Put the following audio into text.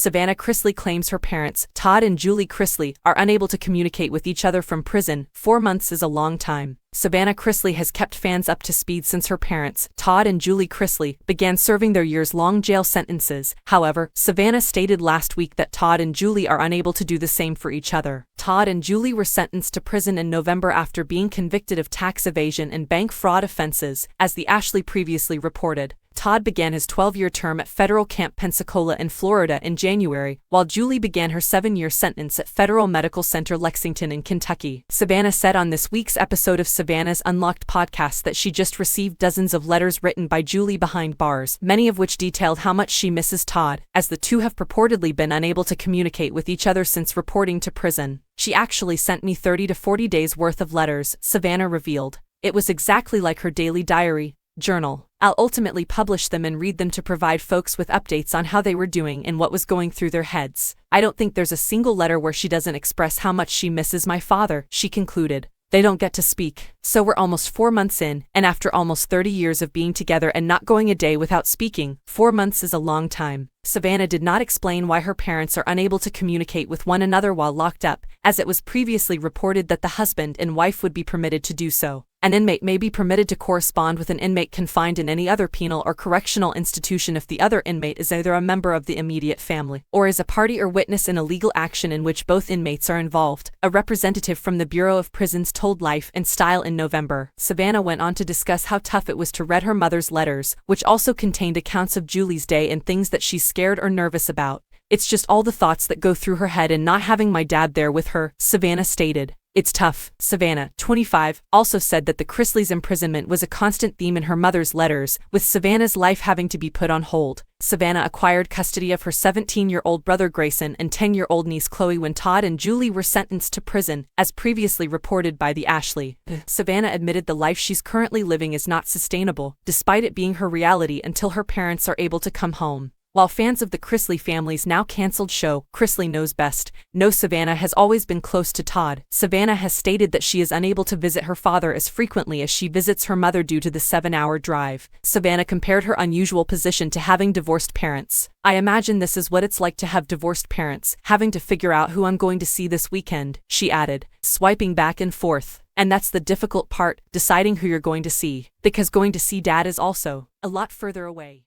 Savannah Chrisley claims her parents, Todd and Julie Chrisley, are unable to communicate with each other from prison. 4 months is a long time. Savannah Chrisley has kept fans up to speed since her parents, Todd and Julie Chrisley, began serving their years-long jail sentences. However, Savannah stated last week that Todd and Julie are unable to do the same for each other. Todd and Julie were sentenced to prison in November after being convicted of tax evasion and bank fraud offenses, as the Ashley previously reported. Todd began his 12-year term at federal Camp Pensacola in Florida in January, while Julie began her 7-year sentence at Federal Medical Center Lexington in Kentucky. Savannah said on this week's episode of Savannah's Unlocked podcast that she just received dozens of letters written by Julie behind bars, many of which detailed how much she misses Todd, as the two have purportedly been unable to communicate with each other since reporting to prison. "She actually sent me 30 to 40 days worth of letters," Savannah revealed. "It was exactly like her daily diary. Journal. I'll ultimately publish them and read them to provide folks with updates on how they were doing and what was going through their heads. I don't think there's a single letter where she doesn't express how much she misses my father," she concluded. "They don't get to speak. So we're almost 4 months in, and after almost 30 years of being together and not going a day without speaking, 4 months is a long time." Savannah did not explain why her parents are unable to communicate with one another while locked up, as it was previously reported that the husband and wife would be permitted to do so. An inmate may be permitted to correspond with an inmate confined in any other penal or correctional institution if the other inmate is either a member of the immediate family or is a party or witness in a legal action in which both inmates are involved, a representative from the Bureau of Prisons told Life and Style in November. Savannah went on to discuss how tough it was to read her mother's letters, which also contained accounts of Julie's day and things that she's scared or nervous about. "It's just all the thoughts that go through her head and not having my dad there with her," Savannah stated. "It's tough." Savannah, 25, also said that the Chrisleys' imprisonment was a constant theme in her mother's letters, with Savannah's life having to be put on hold. Savannah acquired custody of her 17-year-old brother Grayson and 10-year-old niece Chloe when Todd and Julie were sentenced to prison, as previously reported by the Ashley. Savannah admitted the life she's currently living is not sustainable, despite it being her reality until her parents are able to come home. While fans of the Chrisley family's now cancelled show, Chrisley Knows Best, know Savannah has always been close to Todd. Savannah has stated that she is unable to visit her father as frequently as she visits her mother due to the 7-hour drive. Savannah compared her unusual position to having divorced parents. "I imagine this is what it's like to have divorced parents, having to figure out who I'm going to see this weekend," she added, swiping back and forth. "And that's the difficult part, deciding who you're going to see, because going to see dad is also a lot further away."